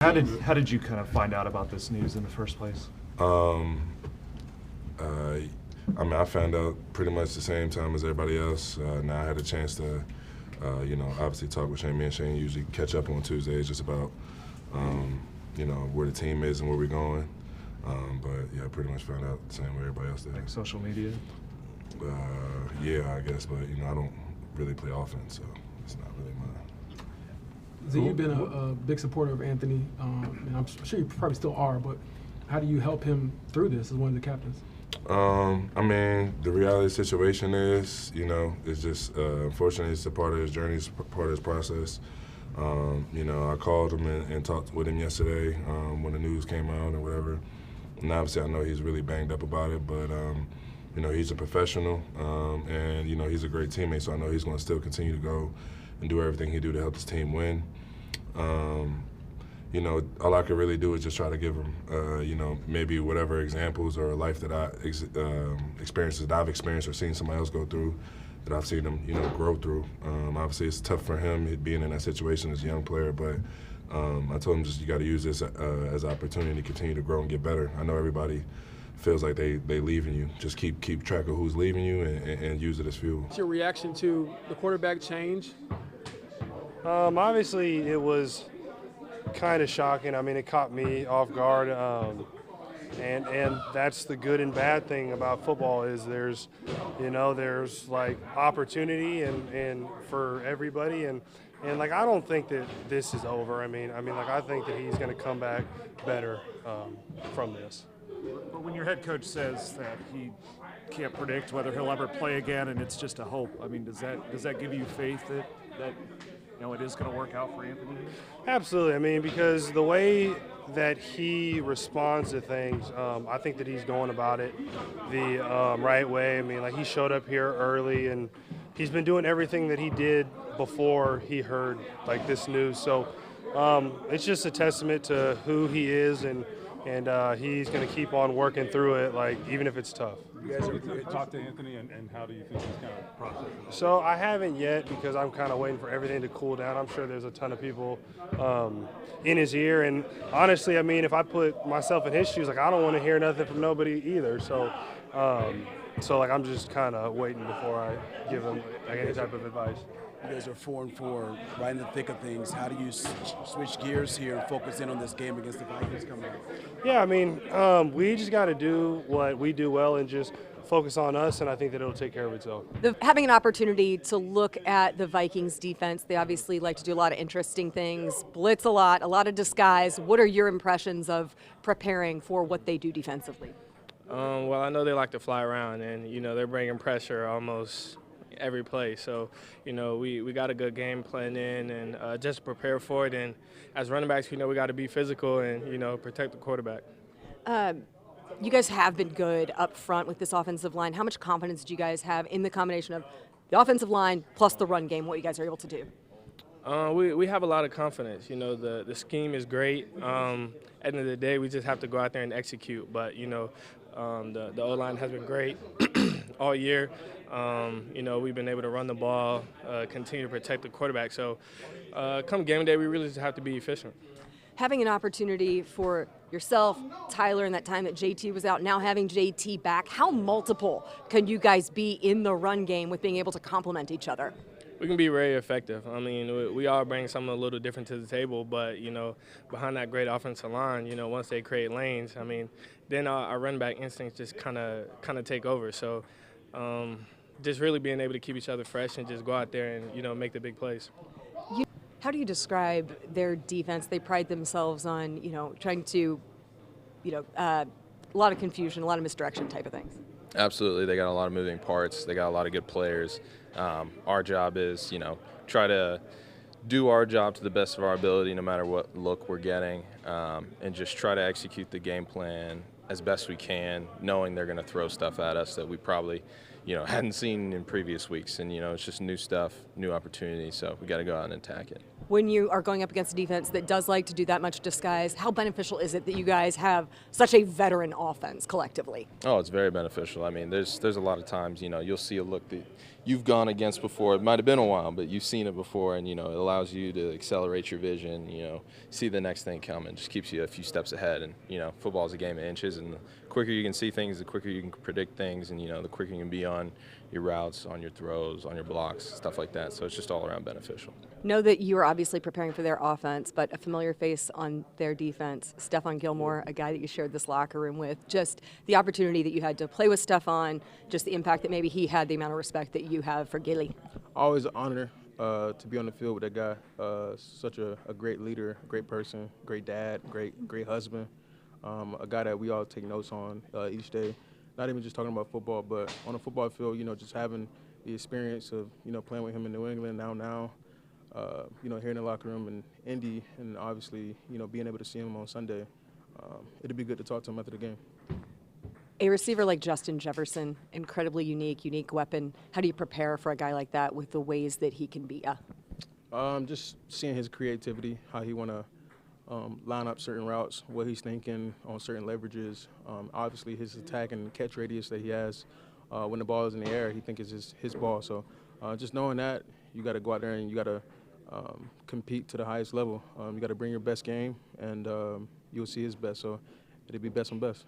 How did you kind of find out about this news in the first place? Um, I found out pretty much the same time as everybody else. Now I had a chance to, obviously talk with Shane. Me and Shane usually catch up on Tuesdays just about, where the team is and where we're going. But yeah, I pretty much found out the same way everybody else did. Like social media? Yeah, I guess, but I don't really play offense, so it's not really my. So you've been a big supporter of Anthony, and I'm sure you probably still are, but how do you help him through this as one of the captains? The reality of the situation is, it's just, unfortunately, it's a part of his journey, it's a part of his process. I called him and talked with him yesterday when the news came out or whatever. And obviously I know he's really banged up about it, but, he's a professional and, he's a great teammate, so I know he's going to still continue to go and do everything he do to help his team win. All I could really do is just try to give him, maybe whatever examples or life that experiences that I've experienced or seen somebody else go through, that I've seen him, grow through. Obviously, it's tough for him being in that situation as a young player, but I told him just you got to use this as an opportunity to continue to grow and get better. I know everybody feels like they leaving you. Just keep track of who's leaving you and use it as fuel. What's your reaction to the quarterback change? Obviously, it was kind of shocking. I mean, it caught me off guard, and that's the good and bad thing about football is there's like opportunity and for everybody, and like I don't think that this is over. I mean, I think that he's going to come back better from this. But when your head coach says that he can't predict whether he'll ever play again, and it's just a hope, I mean, does that give you faith that it is going to work out for Anthony? Absolutely. I mean, because the way that he responds to things, I think that he's going about it the right way. I mean, like he showed up here early, and he's been doing everything that he did before he heard like this news. So it's just a testament to who he is, and he's going to keep on working through it, like even if it's tough. You guys have talked to Anthony, and how do you think he's kind of processing it? So I haven't yet because I'm kind of waiting for everything to cool down. I'm sure there's a ton of people in his ear, and honestly, I mean, if I put myself in his shoes, like I don't want to hear nothing from nobody either. So, like I'm just kind of waiting before I give him like any type of advice. You guys are 4-4, right in the thick of things. How do you switch gears here and focus in on this game against the Vikings coming up? Yeah, I mean, we just got to do what we do well and just focus on us, and I think that it'll take care of itself. Having an opportunity to look at the Vikings defense, they obviously like to do a lot of interesting things, blitz a lot of disguise. What are your impressions of preparing for what they do defensively? Well, I know they like to fly around, and, they're bringing pressure almost every play. So, we got a good game plan in and just prepare for it. And as running backs, we got to be physical and, protect the quarterback. You guys have been good up front with this offensive line. How much confidence do you guys have in the combination of the offensive line plus the run game, what you guys are able to do? We have a lot of confidence. The scheme is great. At the end of the day, we just have to go out there and execute. But, the O-line has been great all year. We've been able to run the ball, continue to protect the quarterback. So come game day, we really just have to be efficient. Having an opportunity for yourself, Tyler, in that time that JT was out, now having JT back, how multiple can you guys be in the run game with being able to complement each other? We can be very effective. I mean, we all bring something a little different to the table, but, behind that great offensive line, once they create lanes, I mean, then our run back instincts just kind of take over. So just really being able to keep each other fresh and just go out there and, make the big plays. How do you describe their defense? They pride themselves on, trying to, a lot of confusion, a lot of misdirection type of things. Absolutely. They got a lot of moving parts. They got a lot of good players. Our job is, try to do our job to the best of our ability no matter what look we're getting, and just try to execute the game plan as best we can, knowing they're going to throw stuff at us that we probably, hadn't seen in previous weeks. And, it's just new stuff, new opportunity, so we got to go out and attack it. When you are going up against a defense that does like to do that much disguise, how beneficial is it that you guys have such a veteran offense collectively? Oh, it's very beneficial. I mean, there's a lot of times, you'll see a look that you've gone against before. It might have been a while, but you've seen it before, and, you know, it allows you to accelerate your vision, you know, see the next thing coming, just keeps you a few steps ahead. And, you know, football is a game of inches, and the quicker you can see things, the quicker you can predict things, and, you know, the quicker you can be on your routes, on your throws, on your blocks, stuff like that. So it's just all around beneficial. Know that you are obviously preparing for their offense, but a familiar face on their defense, Stephon Gilmore, a guy that you shared this locker room with. Just the opportunity that you had to play with Stephon, just the impact that maybe he had, the amount of respect that you have for Gilly. Always an honor to be on the field with that guy. Such a great leader, great person, great dad, great husband. A guy that we all take notes on each day. Not even just talking about football, but on the football field, you know, just having the experience of, you know, playing with him in New England now, you know, here in the locker room in Indy, and obviously, you know, being able to see him on Sunday. It'd be good to talk to him after the game. A receiver like Justin Jefferson, incredibly unique weapon. How do you prepare for a guy like that with the ways that he can be? Just seeing his creativity, how he want to line up certain routes, what he's thinking on certain leverages. Obviously, his attack and catch radius that he has when the ball is in the air, he thinks it's his ball. So just knowing that, you got to go out there and you got to compete to the highest level. You got to bring your best game, and you'll see his best. So it'll be best on best.